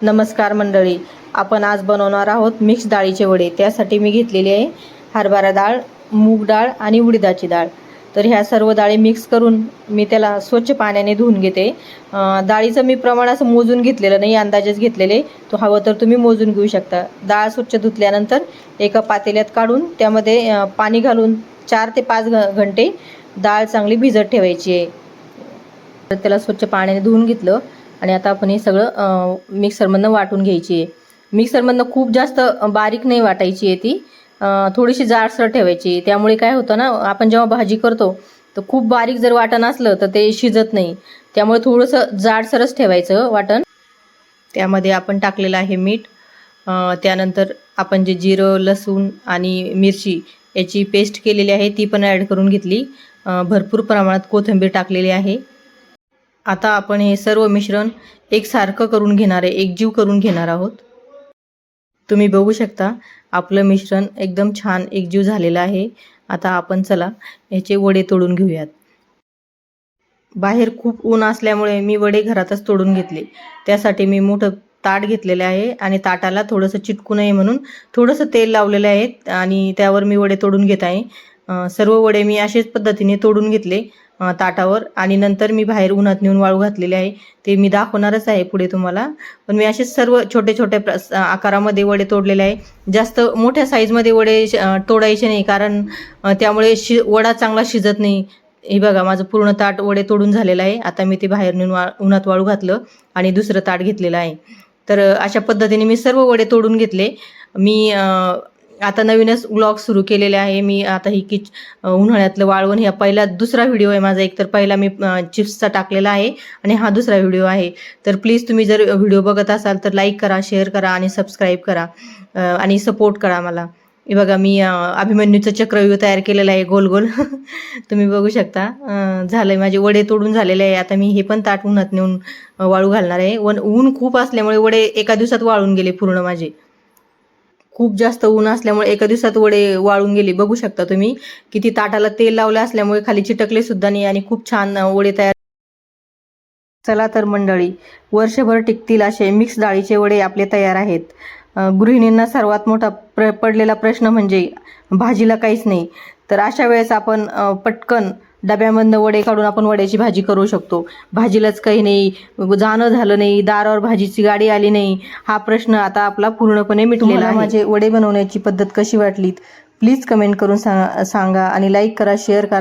नमस्कार मंडळी, आपण आज बनवणार आहोत मिक्स डाळीचे वडे। त्यासाठी मी घेतलेली आहे हरभरा डाळ, मूग डाळ आणि उडीदाची डाळ। तर ह्या सर्व डाळी मिक्स करून मी त्याला स्वच्छ पाण्याने धुवून घेते। डाळीचं मी प्रमाण असं मोजून घेतलेलं नाही, अंदाजेच घेतलेले। तो हवं तर तुम्ही मोजून घेऊ शकता। डाळ स्वच्छ धुतल्यानंतर एका पातेल्यात काढून त्यामध्ये पाणी घालून 4 ते 5 घंटे डाळ चांगली भिजत ठेवायची आहे। तर त्याला स्वच्छ पाण्याने धुवून घेतलं आणि आता आपण हे सगळं मिक्सरमधनं वाटून घ्यायची आहे। मिक्सरमधनं खूप जास्त बारीक नाही वाटायची आहे ती, थोडीशी जाडसर ठेवायची। त्यामुळे काय होतं ना, आपण जेव्हा भाजी करतो तर खूप बारीक जर वाटण असलं तर ते शिजत नाही। त्यामुळे थोडंसं जाडसरच ठेवायचं वाटण। त्यामध्ये आपण टाकलेलं आहे मीठ, त्यानंतर आपण जे जिरं, लसूण आणि मिरची याची पेस्ट केलेली आहे ती पण ॲड करून घेतली। भरपूर प्रमाणात कोथिंबीर टाकलेली आहे। आता आपण हे सर्व मिश्रण एकसारखं करून घेणार आहे, एकजीव करून घेणार आहोत। तुम्ही बघू शकता आपलं मिश्रण एकदम छान एकजीव झालेलं आहे। आता आपण चला याचे वडे तोडून घेऊयात। बाहेर खूप ऊन असल्यामुळे मी वडे घरातच तोडून घेतले। त्यासाठी मी मोठं ताट घेतलेलं आहे आणि ताटाला थोडंसं चिटकू नये म्हणून थोडंसं तेल लावलेलं आहे आणि त्यावर मी वडे तोडून घेत आहे। सर्व वडे मी अशाच पद्धतीने तोडून घेतले ताटावर आणि नंतर मी बाहेर उन्हात नेऊन वाळू घातलेले आहे। ते मी दाखवणारच आहे पुढे तुम्हाला। पण मी असेच सर्व छोटे छोटे आकारामध्ये वडे तोडलेले आहे। जास्त मोठ्या साईजमध्ये वडे तोडायचे नाही, कारण त्यामुळे वडा चांगला शिजत नाही। हे बघा, माझं पूर्ण ताट वडे तोडून झालेलं आहे। आता मी ते बाहेर नेऊन उन्हात वाळू घातलं आणि दुसरं ताट घेतलेलं आहे। तर अशा पद्धतीने मी सर्व वडे तोडून घेतले। मी आता नवीनच व्लॉग सुरू केलेले आहे। मी आता ही उन्हाळ्यातलं वाळवण हा दुसरा व्हिडिओ आहे माझा। एक तर पहिला मी चिप्सचा टाकलेला आहे आणि हा दुसरा व्हिडिओ आहे। तर प्लीज तुम्ही जर व्हिडिओ बघत असाल तर लाईक करा, शेअर करा आणि सबस्क्राईब करा आणि सपोर्ट करा मला। हे बघा, मी अभिमन्यूचं चक्रव्यूह तयार केलेलं आहे गोल गोल तुम्ही बघू शकता। झालंय, माझे वडे तोडून झालेले आहे। आता मी हे पण ताट उन्हात नेऊन वाळू घालणार आहे। ऊन खूप असल्यामुळे वडे एका दिवसात वाळून गेले पूर्ण माझे। खूप जास्त ऊन असल्यामुळे एका दिवसात वडे वाळून गेले। बघू शकता तुम्ही किती ताटाला तेल लावलं असल्यामुळे खाली चिटकले सुद्धा नाही आणि खूप छान वडे तयार। चला तर मंडळी, वर्षभर टिकतील असे मिक्स डाळीचे वडे आपले तयार आहेत। गृहिणींना सर्वात मोठा पडलेला प्रश्न म्हणजे भाजीला काहीच नाही। तर अशा वेळेस आपण पटकन डब्यामधनं वडे काढून आपण वड्याची भाजी करू शकतो। भाजीलाच काही नाही, जाणं झालं नाही, दारावर भाजीची गाडी आली नाही, हा प्रश्न आता आपला पूर्णपणे मिटलेला आहे। माझे वडे बनवण्याची पद्धत कशी वाटली प्लीज कमेंट करून सांगा आणि लाईक करा, शेअर करा।